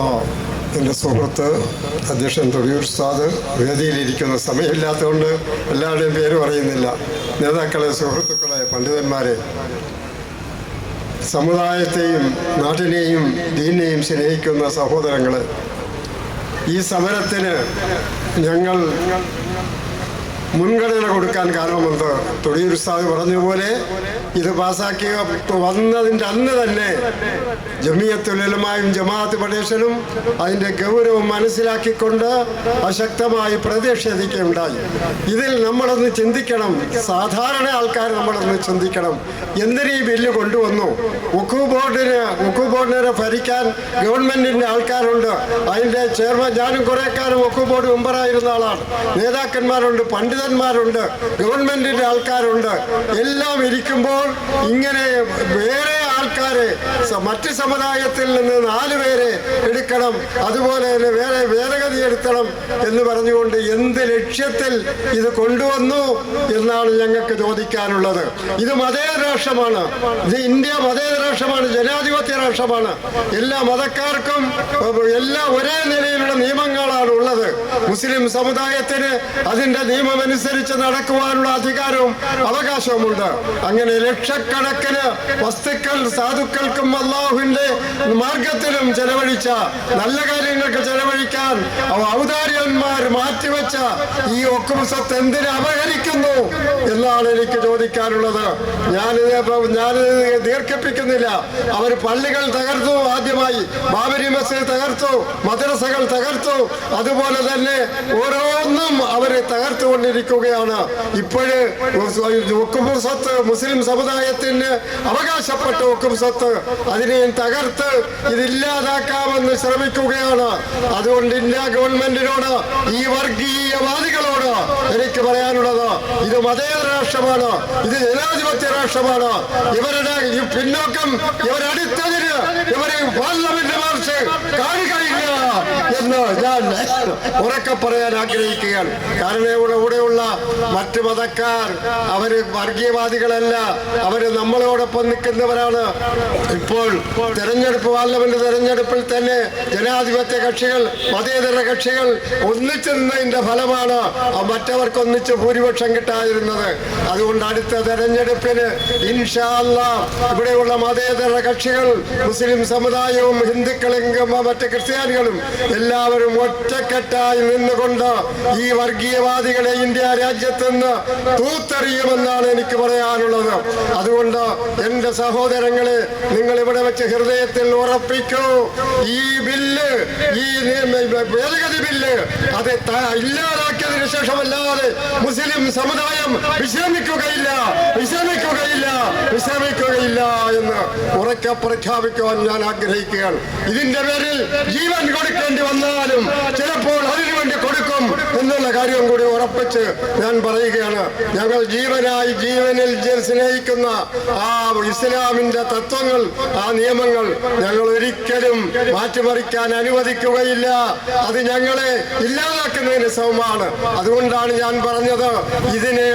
ബഹുമാനമുള്ള എൻ്റെ സുഹൃത്ത് അധ്യക്ഷൻ തൊടിയൂർ ഉസ്താദ്, വേദിയിലിരിക്കുന്ന സമയമില്ലാത്തതുകൊണ്ട് എല്ലാവരുടെയും പേര് പറയുന്നില്ല, നേതാക്കളെ, സുഹൃത്തുക്കളെ, പണ്ഡിതന്മാരെ, സമുദായത്തെയും നാട്ടിനെയും ദീനിനെയും സ്നേഹിക്കുന്ന സഹോദരങ്ങളെ, ഈ സമരത്തിന് ഞങ്ങൾ മുൻഗണന കൊടുക്കാൻ കാരണമെന്ത്? തൊടിയൂർ ഉസ്താദ് പറഞ്ഞതുപോലെ ഇത് പാസാക്കി വന്നതിൻ്റെ അന്ന് തന്നെ ജമിയത്തുൽ ഉലമായും ജമാഅത്ത് ഫെഡറേഷനും അതിൻ്റെ ഗൗരവം മനസ്സിലാക്കിക്കൊണ്ട് അശക്തമായി പ്രതിഷേധിക്കുകയുണ്ടായി. ഇതിൽ നമ്മളൊന്ന് ചിന്തിക്കണം, സാധാരണ ആൾക്കാർ നമ്മളൊന്ന് ചിന്തിക്കണം. എന്തിനീ ബില്ല് കൊണ്ടുവന്നു? വഖഫ് ബോർഡിനെ ഭരിക്കാൻ ഗവൺമെന്റിന്റെ ആൾക്കാരുണ്ട്. അതിൻ്റെ ചെയർമാൻ, ഞാനും കുറേ കാലം വഖഫ് ബോർഡ് മെമ്പറായിരുന്ന ആളാണ്. നേതാക്കന്മാരുണ്ട്, പണ്ഡിതന്മാരുണ്ട്, ഗവൺമെന്റിന്റെ ആൾക്കാരുണ്ട്. എല്ലാം ഇരിക്കുമ്പോൾ ഇങ്ങനെ വേറെ ആൾക്കാരെ, മറ്റ് സമുദായത്തിൽ നിന്ന് 4 പേരെ എടുക്കണം, അതുപോലെ തന്നെ വേറെ ഭേദഗതി എടുക്കണം എന്ന് പറഞ്ഞുകൊണ്ട് എന്ത് ലക്ഷ്യത്തിൽ ഇത് കൊണ്ടുവന്നു എന്നാണ് ഞങ്ങൾക്ക് ചോദിക്കാനുള്ളത്. ഇത് മതേതര രാഷ്ട്രമാണ്, ഇത് ഇന്ത്യ മതേതര രാഷ്ട്രമാണ്, ജനാധിപത്യ രാഷ്ട്രമാണ്. എല്ലാ മതക്കാർക്കും എല്ലാ ഒരേ നിലയിലുള്ള നിയമങ്ങളാണ് ഉള്ളത്. മുസ്ലിം സമുദായത്തിന് അതിൻ്റെ നിയമമനുസരിച്ച് നടക്കുവാനുള്ള അധികാരവും അവകാശവുമുണ്ട്. അങ്ങനെ ലക്ഷക്കണക്കിന് വസ്തുക്കൾ സാധുക്കൾക്കും അള്ളാഹുവിന്റെ മാർഗത്തിലും ചെലവഴിച്ച, നല്ല കാര്യങ്ങൾക്ക് ചെലവഴിക്കാൻ ഔദാര്യന്മാർ മാറ്റിവെച്ച ഈ വഖഫ് സ്വത്ത് എന്തിനെ അപഹരിക്കുന്നു എന്നാണ് എനിക്ക് ചോദിക്കാനുള്ളത്. ഞാനിത് ദീർഘിപ്പിക്കുന്നില്ല. അവർ പള്ളികൾ തകർത്തു, ആദ്യമായി ബാബരി മസ്ജിദ് തകർത്തു, മദ്രസകൾ തകർത്തു, അതുപോലെ തന്നെ ഓരോന്നും അവരെ തകർത്തുകൊണ്ടിരിക്കുകയാണ്. ഇപ്പോഴ് വഖഫ് സ്വത്ത്, മുസ്ലിം സമുദായത്തിന് അവകാശപ്പെട്ട വഖഫ് സ്വത്ത്, അതിനെയും തകർത്ത് ഇതില്ലാതാക്കാമെന്ന് ശ്രമിക്കുകയാണ്. അതുകൊണ്ട് ഇന്ത്യ ഗവൺമെന്റിനോട്, ഈ വർഗീയവാദികളോട് എനിക്ക് പറയാനുള്ളത്, ഇത് മതേതര രാഷ്ട്രമാണ്, ഇത് ജനാധിപത്യ രാഷ്ട്രമാണ്. ഇവരുടെ ഈ പിന്നോക്കം ഇവരടുത്തതിന് ഇവരെ പാർലമെന്റ് മാർച്ച് കാണുകയില്ല എന്ന് ഞാൻ ഉറക്കെ പറയാൻ ആഗ്രഹിക്കുകയാണ്. കാരണം ഇവിടെയുള്ള മറ്റ് മതക്കാർ അവര് വർഗീയവാദികളല്ല, അവര് നമ്മളോടൊപ്പം നിൽക്കുന്നവരാണ്. ഇപ്പോൾ പാർലമെന്റ് തെരഞ്ഞെടുപ്പിൽ തന്നെ ജനാധിപത്യ കക്ഷികൾ, മതേതര കക്ഷികൾ ഒന്നിച്ചു നിന്നതിന്റെ ഫലമാണ് മറ്റവർക്ക് ഒന്നിച്ച് ഭൂരിപക്ഷം കിട്ടാതിരുന്നത്. അതുകൊണ്ട് അടുത്ത തെരഞ്ഞെടുപ്പിന് ഇൻഷാ അല്ലാഹ് ഇവിടെയുള്ള മതേതര കക്ഷികൾ, മുസ്ലിം സമുദായവും ഹിന്ദുക്കളും മറ്റ് ക്രിസ്ത്യാനികളും എല്ലാവരും ഒറ്റക്കെട്ടായി നിന്നുകൊണ്ട് ഈ വർഗീയവാദികളെ ഇന്ത്യ രാജ്യത്ത് നിന്ന് തൂത്തെറിയുമെന്നാണ് എനിക്ക് പറയാനുള്ളത്. അതുകൊണ്ട് എൻ്റെ സഹോദരങ്ങളെ, നിങ്ങൾ ഇവിടെ വെച്ച് ഹൃദയത്തിൽ ഉറപ്പിക്കൂ, ഈ ബില്ല്, ഈ ഭേദഗതി ബില്ല് അത് ഇല്ലാതാക്കിയതിനു ശേഷമല്ലാതെ മുസ്ലിം സമുദായം വിശ്രമിക്കുകയില്ല എന്ന് ഉറക്കെ പ്രഖ്യാപിക്കുവാൻ ഞാൻ ആഗ്രഹിക്കുകയാണ്. ഇതിന്റെ പേരിൽ ജീവൻ കൊടുക്കേണ്ടി വന്നാലും ചിലപ്പോൾ അതിനുവേണ്ടി കൊടുക്കും എന്നുള്ള കാര്യം കൂടി ഉറപ്പിച്ച് ഞാൻ പറയുകയാണ്. ഞങ്ങൾ ജീവനിൽ സ്നേഹിക്കുന്ന ആ ഇസ്ലാമിന്റെ തത്വങ്ങൾ, ആ നിയമങ്ങൾ ഞങ്ങൾ ഒരിക്കലും മാറ്റിമറിക്കാൻ അനുവദിക്കുകയില്ല. അത് ഞങ്ങളെ ഇല്ലാതാക്കുന്നതിന് സമമാണ്. അതുകൊണ്ടാണ് ഞാൻ പറഞ്ഞത്, ഇതിനെ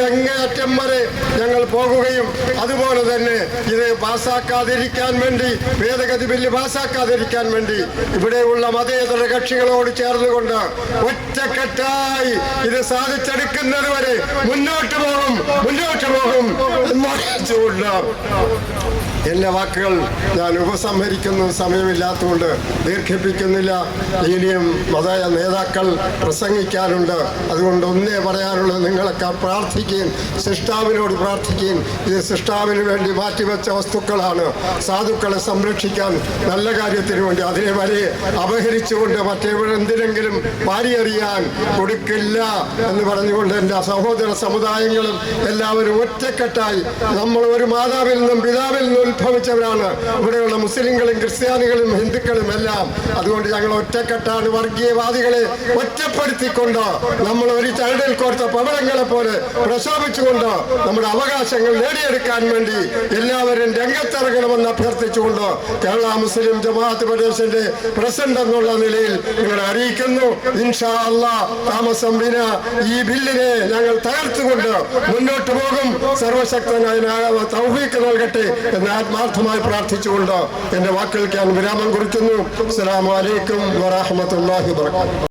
അങ്ങേയറ്റം വരെ ഞങ്ങൾ പോകുകയും അതുപോലെ തന്നെ ഇത് പാസ്സാക്കാതിരിക്കാൻ വേണ്ടി, ഭേദഗതി ബില്ല് പാസ്സാക്കാതിരിക്കാൻ വേണ്ടി ഇവിടെയുള്ള മതേതര കക്ഷികളോട് ചേർന്നുകൊണ്ട് ഒറ്റക്കെട്ടായി ഇത് സാധിച്ചെടുക്കുന്നത് വരെ മുന്നോട്ട് പോകും എന്നറിയിച്ചുകൊണ്ട് എൻ്റെ വാക്കുകൾ ഞാൻ ഉപസംഹരിക്കുന്നു. സമയമില്ലാത്തതുകൊണ്ട് ദീർഘിപ്പിക്കുന്നില്ല. ഇനിയും മത നേതാക്കൾ പ്രസംഗിക്കാനുണ്ട്. അതുകൊണ്ട് ഒന്നേ പറയാനുള്ളത്, നിങ്ങളൊക്കെ പ്രാർത്ഥിക്കുകയും സൃഷ്ടാവിനോട് പ്രാർത്ഥിക്കുകയും. ഇത് സൃഷ്ടാവിന് വേണ്ടി മാറ്റിവെച്ച വസ്തുക്കളാണ്. സാധുക്കളെ സംരക്ഷിക്കാൻ, നല്ല കാര്യത്തിന് വേണ്ടി അതിനെ വരെ അപഹരിച്ചുകൊണ്ട് മറ്റെന്തിനെങ്കിലും വാരിയെറിയാൻ കൊടുക്കില്ല എന്ന് പറഞ്ഞുകൊണ്ട് എൻ്റെ സഹോദര സമുദായങ്ങളും എല്ലാവരും ഒറ്റക്കെട്ടായി, നമ്മൾ ഒരു മാതാവിൽ നിന്നും പിതാവിൽ നിന്നും ഉത്ഭവിച്ചവരാണ് ഇവിടെയുള്ള മുസ്ലിങ്ങളും ക്രിസ്ത്യാനികളും ഹിന്ദുക്കളും എല്ലാം. അതുകൊണ്ട് ഞങ്ങൾ ഒറ്റക്കെട്ടാണ്. വർഗീയവാദികളെ ഒറ്റപ്പെടുത്തിക്കൊണ്ട് നമ്മൾ ഒരു ചരടിൽ കോർത്ത പവളങ്ങളെ പോലെ പ്രശോഭിച്ചുകൊണ്ട് നമ്മുടെ അവകാശങ്ങൾ നേടിയെടുക്കാൻ വേണ്ടി എല്ലാവരും രംഗത്തിറങ്ങണമെന്ന് അഭ്യർത്ഥിച്ചുകൊണ്ട് കേരള മുസ്ലിം ജമാഅത്ത് ഫെഡറേഷന്റെ പ്രസിഡന്റ് എന്നുള്ള നിലയിൽ നിങ്ങളെ അറിയിക്കുന്നു. ഇൻഷാ അല്ലാഹ് താമസം വിന ഈ ബില്ലിനെ ഞങ്ങൾ തകർത്തുകൊണ്ട് മുന്നോട്ട് പോകും. സർവശക്തനായ തൗഫീഖ് നൽകട്ടെ എന്ന് ആത്മാർത്ഥമായി പ്രാർത്ഥിച്ചുകൊണ്ട് എൻ്റെ വാക്കുകൾക്ക് ഞാൻ വിരാമം കുറിക്കുന്നു. അസ്സലാമു അലൈക്കും വറഹ്മത്തുള്ളാഹി വബറകാതുഹു.